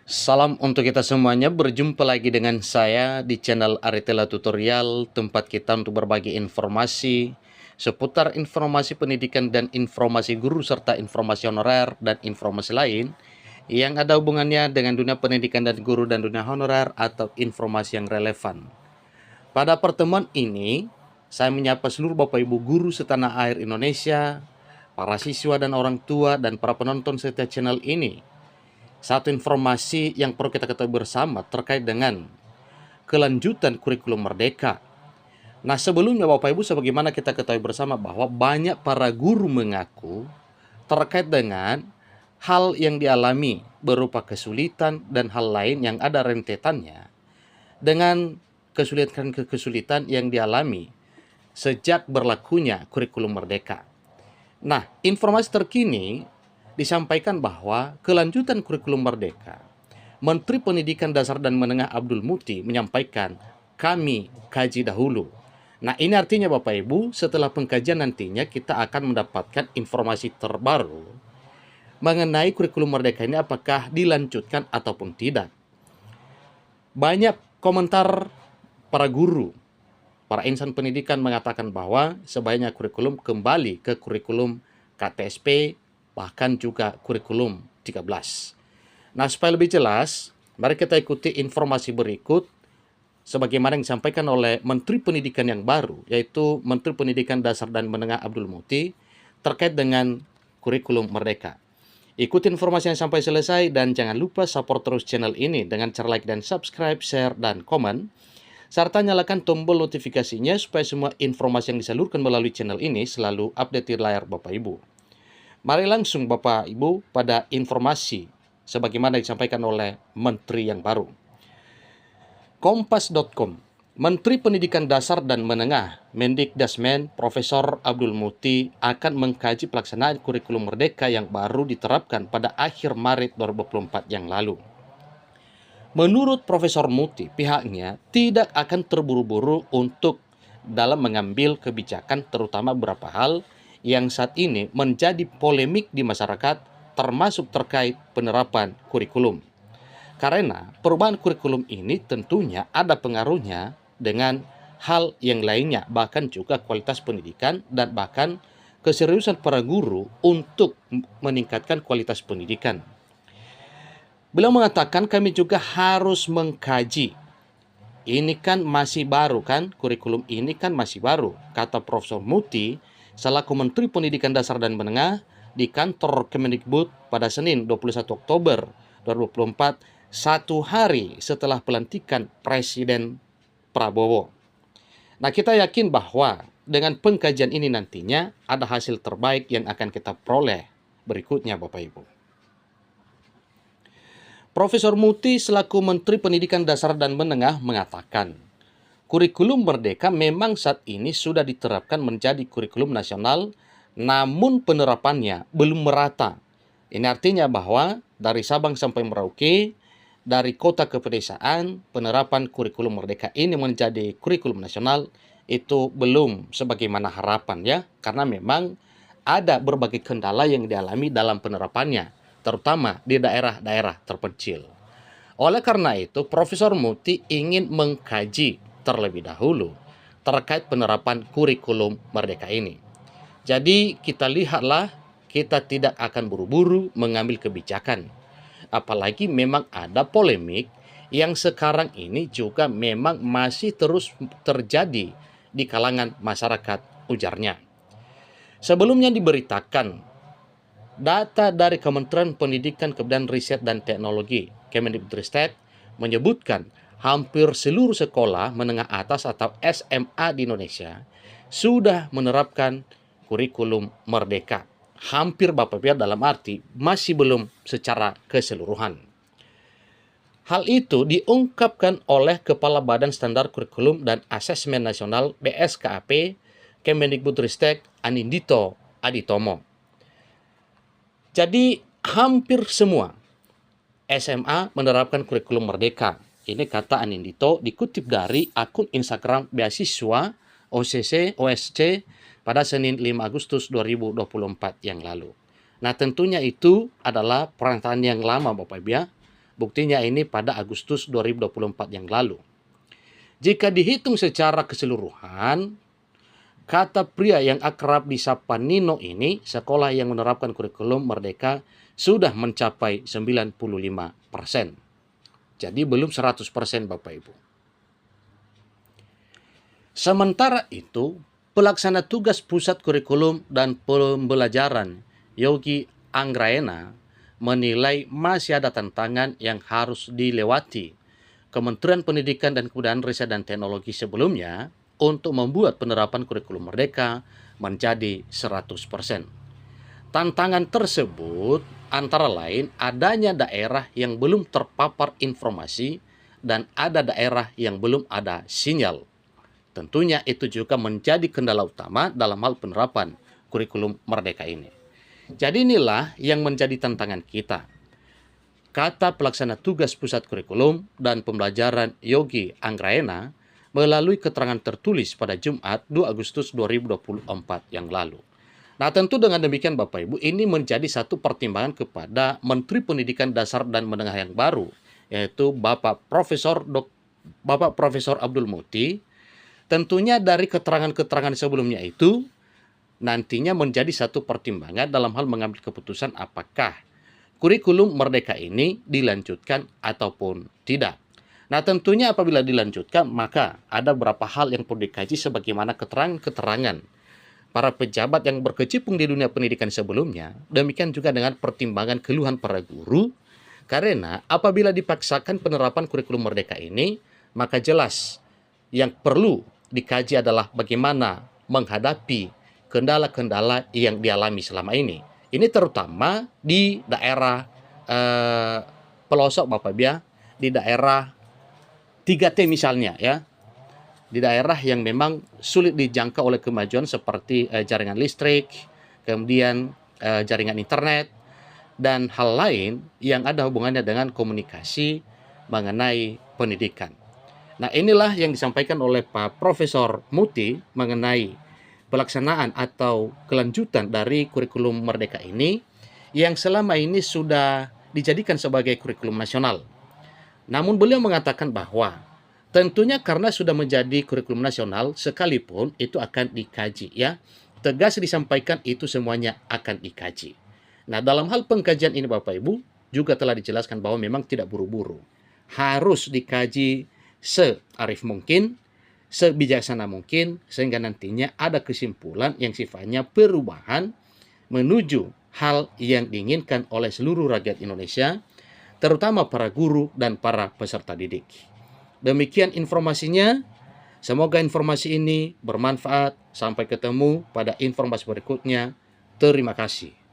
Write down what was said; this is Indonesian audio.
Salam untuk kita semuanya, berjumpa lagi dengan saya di channel Aritela Tutorial, tempat kita untuk berbagi informasi seputar informasi pendidikan dan informasi guru serta informasi honorer dan informasi lain yang ada hubungannya dengan dunia pendidikan dan guru dan dunia honorer atau informasi yang relevan. Pada pertemuan ini, saya menyapa seluruh Bapak Ibu guru setanah air Indonesia, para siswa dan orang tua dan para penonton setia channel ini. Satu informasi yang perlu kita ketahui bersama terkait dengan kelanjutan kurikulum merdeka. Nah, sebelumnya Bapak Ibu, sebagaimana kita ketahui bersama bahwa banyak para guru mengaku terkait dengan hal yang dialami berupa kesulitan dan hal lain yang ada rentetannya dengan kesulitan-kesulitan yang dialami sejak berlakunya kurikulum merdeka. Nah, informasi terkini disampaikan bahwa kelanjutan kurikulum merdeka, Menteri Pendidikan Dasar dan Menengah Abdul Muti menyampaikan, kami kaji dahulu. Nah, ini artinya Bapak Ibu, setelah pengkajian nantinya kita akan mendapatkan informasi terbaru mengenai kurikulum merdeka ini apakah dilanjutkan ataupun tidak. Banyak komentar para guru, para insan pendidikan mengatakan bahwa sebaiknya kurikulum kembali ke kurikulum KTSP, bahkan juga kurikulum 13. Nah, supaya lebih jelas, mari kita ikuti informasi berikut sebagaimana yang disampaikan oleh Menteri Pendidikan yang baru, yaitu Menteri Pendidikan Dasar dan Menengah Abdul Muti terkait dengan kurikulum merdeka. Ikuti informasinya sampai selesai dan jangan lupa support terus channel ini dengan cara like dan subscribe, share, dan komen, serta nyalakan tombol notifikasinya supaya semua informasi yang disalurkan melalui channel ini selalu update di layar Bapak Ibu. Mari langsung Bapak Ibu pada informasi sebagaimana disampaikan oleh Menteri yang baru. Kompas.com, Menteri Pendidikan Dasar dan Menengah Mendikdasmen Profesor Abdul Muti akan mengkaji pelaksanaan kurikulum merdeka yang baru diterapkan pada akhir Maret 2024 yang lalu. Menurut Profesor Muti, pihaknya tidak akan terburu-buru untuk dalam mengambil kebijakan terutama beberapa hal yang saat ini menjadi polemik di masyarakat termasuk terkait penerapan kurikulum. Karena perubahan kurikulum ini tentunya ada pengaruhnya dengan hal yang lainnya, bahkan juga kualitas pendidikan dan bahkan keseriusan para guru untuk meningkatkan kualitas pendidikan. Beliau mengatakan kami juga harus mengkaji. Ini kan masih baru kan, kurikulum ini kan masih baru, kata Profesor Muti selaku Menteri Pendidikan Dasar dan Menengah di kantor Kemendikbud pada Senin 21 Oktober 2024, satu hari setelah pelantikan Presiden Prabowo. Nah, kita yakin bahwa dengan pengkajian ini nantinya ada hasil terbaik yang akan kita peroleh berikutnya Bapak Ibu. Profesor Muti selaku Menteri Pendidikan Dasar dan Menengah mengatakan, kurikulum merdeka memang saat ini sudah diterapkan menjadi kurikulum nasional, namun penerapannya belum merata. Ini artinya bahwa dari Sabang sampai Merauke, dari kota ke pedesaan, penerapan kurikulum merdeka ini menjadi kurikulum nasional itu belum sebagaimana harapan ya, karena memang ada berbagai kendala yang dialami dalam penerapannya, terutama di daerah-daerah terpencil. Oleh karena itu, Profesor Muti ingin mengkaji terlebih dahulu terkait penerapan kurikulum merdeka ini. Jadi kita lihatlah, kita tidak akan buru-buru mengambil kebijakan. Apalagi memang ada polemik yang sekarang ini juga memang masih terus terjadi di kalangan masyarakat, ujarnya. Sebelumnya diberitakan, data dari Kementerian Pendidikan, Kebudayaan, Riset, dan Teknologi Kemendikbudristek menyebutkan hampir seluruh sekolah menengah atas atau SMA di Indonesia sudah menerapkan kurikulum merdeka. Hampir Bapak Ibu, dalam arti masih belum secara keseluruhan. Hal itu diungkapkan oleh Kepala Badan Standar Kurikulum dan Asesmen Nasional BSKAP Kemendikbudristek Anindito Aditomo. Jadi hampir semua SMA menerapkan kurikulum merdeka. Ini kata Anindito dikutip dari akun Instagram beasiswa OSC pada Senin 5 Agustus 2024 yang lalu. Nah, tentunya itu adalah pernyataan yang lama Bapak Ibu ya. Buktinya ini pada Agustus 2024 yang lalu. Jika dihitung secara keseluruhan, kata pria yang akrab disapa Nino ini, sekolah yang menerapkan kurikulum merdeka sudah mencapai 95%. Jadi belum 100% Bapak Ibu. Sementara itu, pelaksana tugas Pusat Kurikulum dan Pembelajaran Yogi Anggraena menilai masih ada tantangan yang harus dilewati Kementerian Pendidikan dan Kebudayaan Riset dan Teknologi sebelumnya untuk membuat penerapan kurikulum merdeka menjadi 100%. Tantangan tersebut antara lain adanya daerah yang belum terpapar informasi dan ada daerah yang belum ada sinyal. Tentunya itu juga menjadi kendala utama dalam hal penerapan kurikulum merdeka ini. Jadi inilah yang menjadi tantangan kita. Kata pelaksana tugas Pusat Kurikulum dan Pembelajaran Yogi Anggraena melalui keterangan tertulis pada Jumat 2 Agustus 2024 yang lalu. Nah, tentu dengan demikian Bapak Ibu, ini menjadi satu pertimbangan kepada Menteri Pendidikan Dasar dan Menengah yang baru, yaitu Bapak Profesor Abdul Muti. Tentunya dari keterangan-keterangan sebelumnya itu nantinya menjadi satu pertimbangan dalam hal mengambil keputusan apakah kurikulum merdeka ini dilanjutkan ataupun tidak. Nah, tentunya apabila dilanjutkan, maka ada beberapa hal yang perlu dikaji sebagaimana keterangan-keterangan para pejabat yang berkecimpung di dunia pendidikan sebelumnya. Demikian juga dengan pertimbangan keluhan para guru, karena apabila dipaksakan penerapan kurikulum merdeka ini, maka jelas yang perlu dikaji adalah bagaimana menghadapi kendala-kendala yang dialami selama ini. Ini terutama di daerah pelosok Bapak Ibu ya, di daerah 3T misalnya ya, di daerah yang memang sulit dijangkau oleh kemajuan seperti jaringan listrik, kemudian jaringan internet, dan hal lain yang ada hubungannya dengan komunikasi mengenai pendidikan. Nah, inilah yang disampaikan oleh Pak Profesor Muti mengenai pelaksanaan atau kelanjutan dari kurikulum merdeka ini yang selama ini sudah dijadikan sebagai kurikulum nasional. Namun beliau mengatakan bahwa tentunya karena sudah menjadi kurikulum nasional sekalipun itu akan dikaji ya. Tegas disampaikan itu semuanya akan dikaji. Nah, dalam hal pengkajian ini Bapak Ibu juga telah dijelaskan bahwa memang tidak buru-buru. Harus dikaji searif mungkin, sebijaksana mungkin, sehingga nantinya ada kesimpulan yang sifatnya perubahan menuju hal yang diinginkan oleh seluruh rakyat Indonesia, terutama para guru dan para peserta didik. Demikian informasinya. Semoga informasi ini bermanfaat. Sampai ketemu pada informasi berikutnya. Terima kasih.